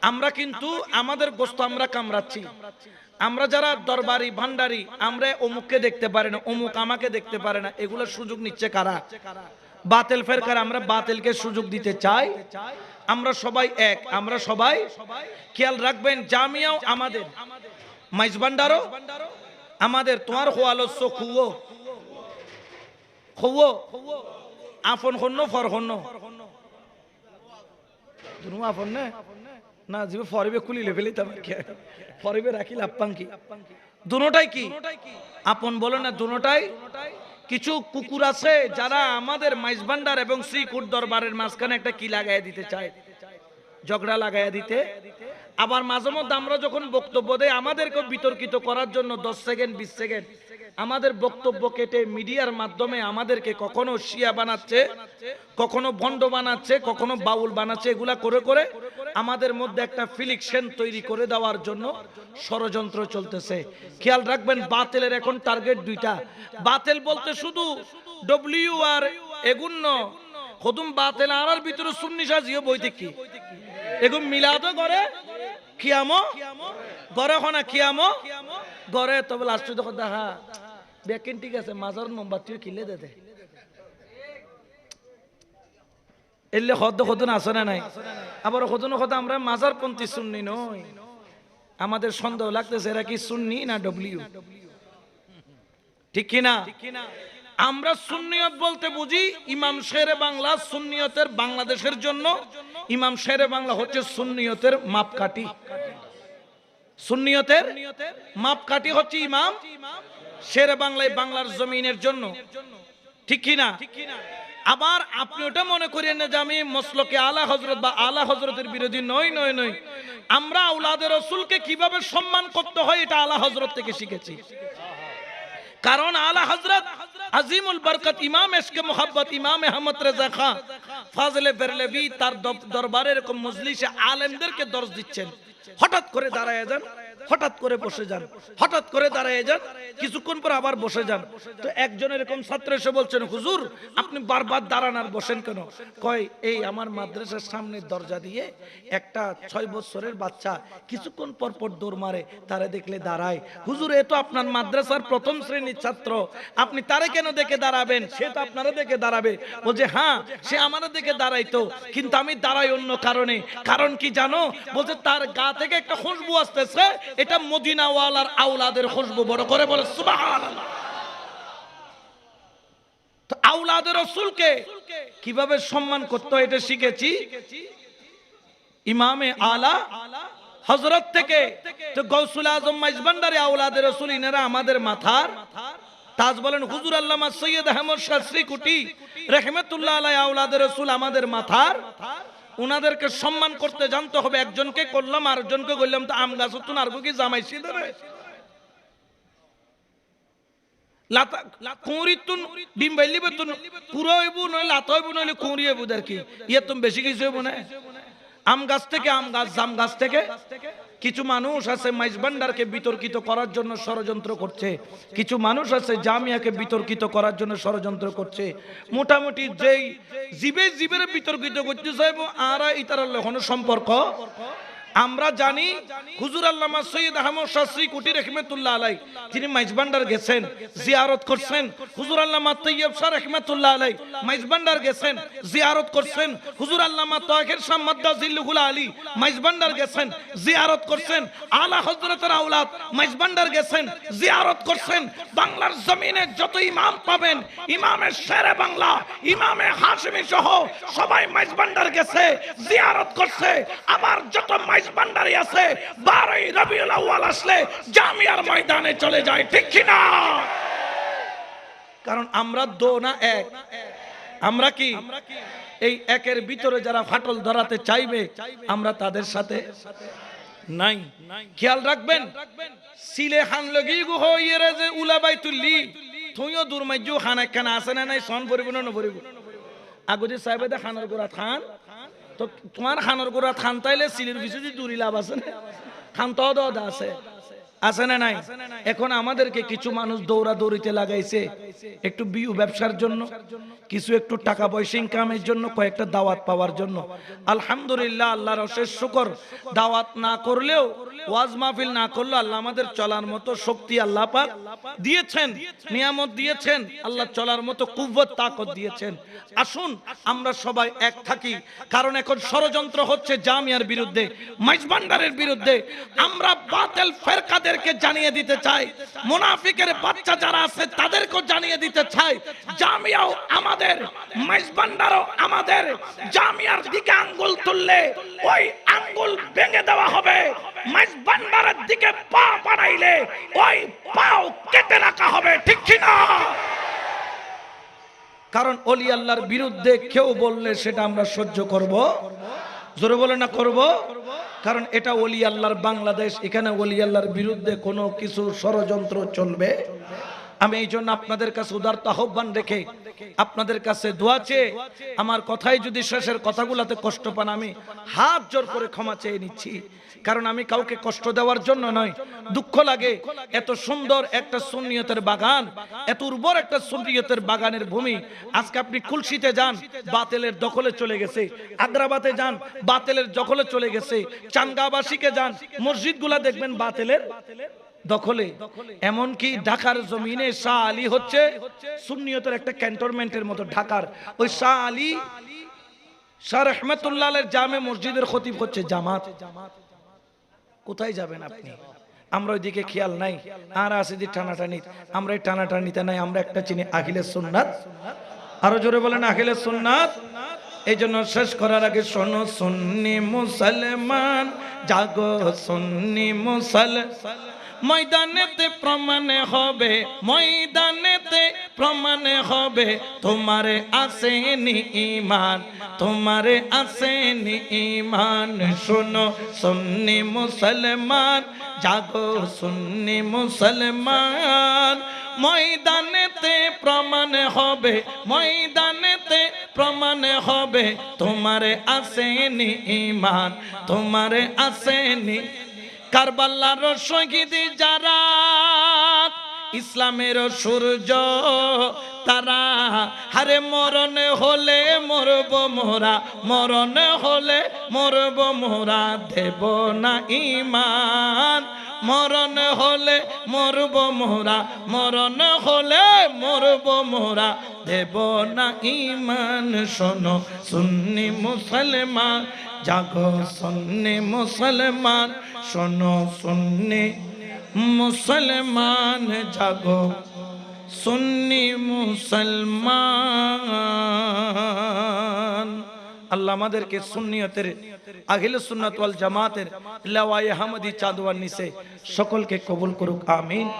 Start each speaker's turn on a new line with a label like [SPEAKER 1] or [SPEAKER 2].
[SPEAKER 1] আমরা কিন্তু আমাদের গোস্ত আমরা কামড়াচ্ছি। আমরা যারা দরবারি ভান্ডারি, আমরা অমুককে দেখতে পারে না, অমুক আমাকে দেখতে পারে না, এগুলোর সুযোগ নিচ্ছে কারা? বাতিল ফেরকার। আমরা বাতিলকে সুযোগ দিতে চাই। আমরা সবাই এক, আমরা সবাই। খেয়াল রাখবেন, জামিয়াও আমাদের, মাইজ ভান্ডারও আমাদের। তোমার খোয়ালস্য খুও খুও আপন হন্য ফর হন্য দুনু আপন না না জিবে ফরিবে খুলিলে ফেলি তোমার কি ফরিবে রাখি লাপ্পাং কি দুনোটাই কি আপন বলো না, দুনোটাই। কিছু কুকুর আছে যারা আমাদের মাইজ ভান্ডার এবং শ্রীকুট দরবারের মাঝখানে একটা কি লাগাইয়া দিতে চায়, ঝগড়া লাগাইয়া দিতে। আবার মাঝে মধ্যে আমরা যখন বক্তব্য দেই, আমাদেরকে বিতর্কিত করার জন্য 10 সেকেন্ড 20 সেকেন্ড আমাদের বক্তব্য কেটে মিডিয়ার মাধ্যমে আমাদেরকে কখনো শিয়া বানাচ্ছে, কখনো ভণ্ড বানাচ্ছে, কখনো বাউল বানাচ্ছে। এগুলা করে করে আমাদের মধ্যে একটা ফিলিকশন তৈরি করে দেওয়ার জন্য ষড়যন্ত্র চলতেছে। খেয়াল রাখবেন, বাতিলের এখন টার্গেট দুইটা। বাতিল বলতে শুধু ডব্লিউ আর এগুন্ন খতুম বাতিল আর ভিতরে সুন্নি সাজিও বইতে কি এগুন মিলাদও করে, খিয়ামো গড়ে হনা খিয়ামো গড়ে। তবে লাস্ট দেখো দেখা বেকিন ঠিক আছে, মাজার মোমবাতিও কিলে দে এলে হদ খতুন আসে না নাই। আবার খতুন কথা আমরা মাজার পন্থী সুন্নি নই। আমাদের সন্দেহ লাগতেছে এরা কি সুন্নি না ডব্লিউ, ঠিক কিনা? আমরা সুন্নিয়ত বলতে বুঝি ইমাম শেরে বাংলা। সুন্নিয়তের বাংলাদেশের জন্য ইমাম শেরে বাংলা হচ্ছে সুন্নিয়তের মাপকাঠি। সুন্নিয়তের মাপকাঠি হচ্ছে ইমাম শেরে বাংলায় বাংলার জমিনের জন্য, ঠিক কিনা? আবার আপনি ওটা মনে করেন না যে আমি মসলকে আলা হযরত বা আলা হযরতের বিরোধী নই নই নই। আমরা আওলাদের রাসূলকে কিভাবে সম্মান করতে হয় এটা আলা হযরত থেকে শিখেছি। কারণ আলা হযরত আজিমুল বরকত ইমাম ইশকে মোহাব্বত ইমাম আহমদ রেজা খান ফাজলে বেরলভী তার দরবারে এরকম মজলিসে আলেমদেরকে দর্শ দিচ্ছেন। হঠাৎ করে দাঁড়ায় যান, হঠাৎ করে বসে যান, হঠাৎ করে দাঁড়ায় যান, কিছুক্ষণ পর আবার বসে যান। তো একজন এরকম ছাত্র এসে বলছেন, হুজুর আপনি বারবার দাঁড়ান আর বসেন কেন? কয় এই আমার মাদ্রাসার সামনে দরজা দিয়ে একটা 6 বছরের বাচ্চা কিছুক্ষণ পর পর দৌড় মারে, তারে দেখলে দাঁড়ায়। হুজুর এ তো আপনার মাদ্রাসার প্রথম শ্রেণীর ছাত্র, আপনি তারে কেন দেখে দাঁড়াবেন? সে তো আপনারা দেখে দাঁড়াবে। বলছে হ্যাঁ সে আমাদের দেখে দাঁড়াইতো, কিন্তু আমি দাঁড়াই অন্য কারণে। কারণ কি জানো? বলছে তার গা থেকে একটা খুশবু আসতেছে, এটা মদিনাওয়ালার আওলাদের খুশবু। বড় করে বলে সুবহানাল্লাহ। তো আওলাদের রাসূলকে কিভাবে সম্মান করতে হয় এটা শিখেছি ইমামে আলা হযরত থেকে। তো গৌসুল আজম মাইজ ভান্ডারী আওলাদের রাসূল, ইনারা আমাদের মাথার তাজ। বলেন হুজুর আল্লামা সৈয়দ আহমদ শাহ শ্রীকুটি রাহমাতুল্লাহ আলাইহি আওলাদের রাসূল আমাদের মাথার। উনাদেরকে সম্মান করতে জানতে হবে। একজনকে করলাম আরেকজনকে বললাম তো আম গাছ তুন আর কি জামাইছি দেবে লাতা কুঁড়িতুন ডিম বাইলিবে তুন পুরো হইব নয় লাতা হইব নইলে কুঁড়ি হইব। আর কি ইয়ে তুমি বেশি কিছু হইব না। আম গাছ থেকে আম গাছ, জাম গাছ থেকে। কিছু মানুষ আছে মাইজ ভান্ডারকে বিতর্কিত করার জন্য ষড়যন্ত্র করছে, কিছু মানুষ আছে জামিয়াকে বিতর্কিত করার জন্য ষড়যন্ত্র করছে। মোটামুটি যেই জীবে জীবের বিতর্কিত করতে চাইব আর ইতার কোনো সম্পর্ক আমরা জানি। হুজুর আল্লামা সৈয়দ আহমদ শাহ শ্রীকুটি রাহমাতুল্লাহ আলাইহি তিনি মাইজ ভান্ডার গেছেন, জিয়ারত করছেন। হুজুর আল্লামা তৈয়ব শাহ রাহমাতুল্লাহ আলাইহি মাইজ ভান্ডার গেছেন, জিয়ারত করছেন। হুজুর আল্লামা তাহির শাহ মাদ্দাজিল্লুহুল আলী মাইজ ভান্ডার গেছেন, জিয়ারত করছেন। আলা হযরতের আওলাদ মাইজ ভান্ডার গেছেন, জিয়ারত করছেন। বাংলার জমিনে যত ইমাম পাবেন, ইমামের শেরে বাংলা ইমামে হাশিমি সহ সবাই মাইজ ভান্ডার গেছে, জিয়ারত করছে। আবার যত মাইজ ভান্ডারী আছে 12ই রবিউল আউয়াল আসলে জামিয়ার ময়দানে চলে যায়, ঠিক কি না? কারণ আমরা দো না এক। আমরা কি এই একের ভিতরে যারা ফাটল ধরাতে চাইবে আমরা তাদের সাথে নাই। খেয়াল রাখবেন, সিলে খান লগি গো হইরে যে উলাবাইতুল্লি তুইও দুরমাইজু খান একখানা আছে না নাই সন পরিব না নপরিব। আগদি সাহেবে দে খানের গোড়া খান তো তোমার খানের গোড়া খান তাইলে সিলের কিছু দূরি লাভ আছে না? খান তো আছে আছে না নাই? এখন আমাদেরকে কিছু মানুষ দৌড়াদৌড়িতে লাগাইছে একটু বিউ ব্যবসার জন্য, কিছু একটু টাকা পয়সা ইনকামের জন্য, কয়েকটা দাওয়াত পাওয়ার জন্য। আলহামদুলিল্লাহ, আল্লাহর অশেষ শুকর, দাওয়াত না করলেও, ওয়াজ মাহফিল না করলেও আল্লাহ আমাদের চলার মতো শক্তি আল্লাহ পাক দিয়েছেন, নিয়ামত দিয়েছেন, আল্লাহ চলার মতো কুওয়াত তাকত দিয়েছেন। আসুন আমরা সবাই এক থাকি, কারণ এখন ষড়যন্ত্র হচ্ছে জামিয়ার বিরুদ্ধে, মাইজভান্ডারের বিরুদ্ধে। আমরা বাতিল ফেরকাদেরকে জানিয়ে দিতে চাই, মুনাফিকের বাচ্চা যারা আছে তাদেরকেও জানিয়ে দিতে চাই, জামিয়াও আমাদের, মাইজভান্ডারও আমাদের। জামিয়ার দিকে আঙ্গুল তুললে ওই আঙ্গুল ভেঙে দেওয়া হবে, মাইজভান্ডারের দিকে পা বাড়াইলে ওই পাও কেটে রাখা হবে, ঠিক কি না? কারণ ওলি আল্লাহর বিরুদ্ধে কেউ বললে সেটা আমরা সহ্য করব, জোরে বলে না করব, কারণ এটা ওলি আল্লাহর বাংলাদেশ, এখানে ওলি আল্লাহর বিরুদ্ধে কোনো কিছু ষড়যন্ত্র চলবে। আমি এই জন্য আপনাদের কাছে উদারতা আহ্বান রেখে আপনাদের কাছে দোয়া চেয়ে, আমার কথাই যদি শেষের কথাগুলোতে কষ্ট পান, আমি হাত জোর করে ক্ষমা চেয়ে নিচ্ছি। কারণ আমি কাউকে কষ্ট দেওয়ার জন্য নয়, দুঃখ লাগে এত সুন্দর একটা সুন্নিয়তের বাগান, এত উর্বর একটা সুন্নিয়তের বাগানের ভূমি, আজকে আপনি কুলসিতে যান বাতিলের দখলে চলে গেছে, আগ্রাবাদে যান বাতিলের দখলে চলে গেছে, চানগাঁবাসীকে যান মসজিদগুলা দেখবেন বাতিলের দখলে। এমনকি ঢাকার জমিনে শাহ আলী হচ্ছে সুন্নিয়তের একটা ক্যান্টনমেন্টের মতো। ঢাকার ওই শাহ আলী, শাহ রহমতুল্লাহ আলাইহির জামে মসজিদের খতিব হচ্ছে জামাত। কোথায় যাবেন আপনি? আমরা ওইদিকে খেয়াল নাই, আর আছে যে টানাটানি, আমরা এই টানাটানিতে নাই, আমরা একটা চিনি আখিলে সুন্নাত। আরো জোরে বলেন আখিলে সুন্নাত। এই জন্য শেষ করার আগে শোনো সুন্নি মুসলমান জাগো, সুন্নি মুসলমান ময়দানেতে প্রমাণ হবে, ময়দানেতে প্রমাণ হবে তোমারে আসেনি ঈমান, তোমারে আসেনি ঈমান। শোনো সুন্নি মুসলমান জাগো, সুন্নি মুসলমান ময়দানেতে প্রমাণ হবে, ময়দানেতে প্রমাণ হবে তোমারে আসেনি ঈমান, তোমারে আসেনি। কারবালার শহীদ যারা, ইসলামের সূর্য তারা, হারে মরণ হলে মরব মোরা, মরণ হলে মরব মোরা, দেব না ঈমান, মরণ হলে মরব মোরা, মরণ হলে মরব মোরা, দেব না ঈমান। শোনো সুন্নি মুসলমান জাগো, সুন্নি মুসলমান, শোনো সুন্নি মুসলমান জাগো, সুন্নি মুসলমান। আল্লাহ আমাদেরকে সুন্নিয়তের, আহলে সুন্নাত ওয়াল জামাতের লেওয়ায়ে আহমদি চাঁদওয়ার নিচে সকলকে কবুল করুক, আমিন।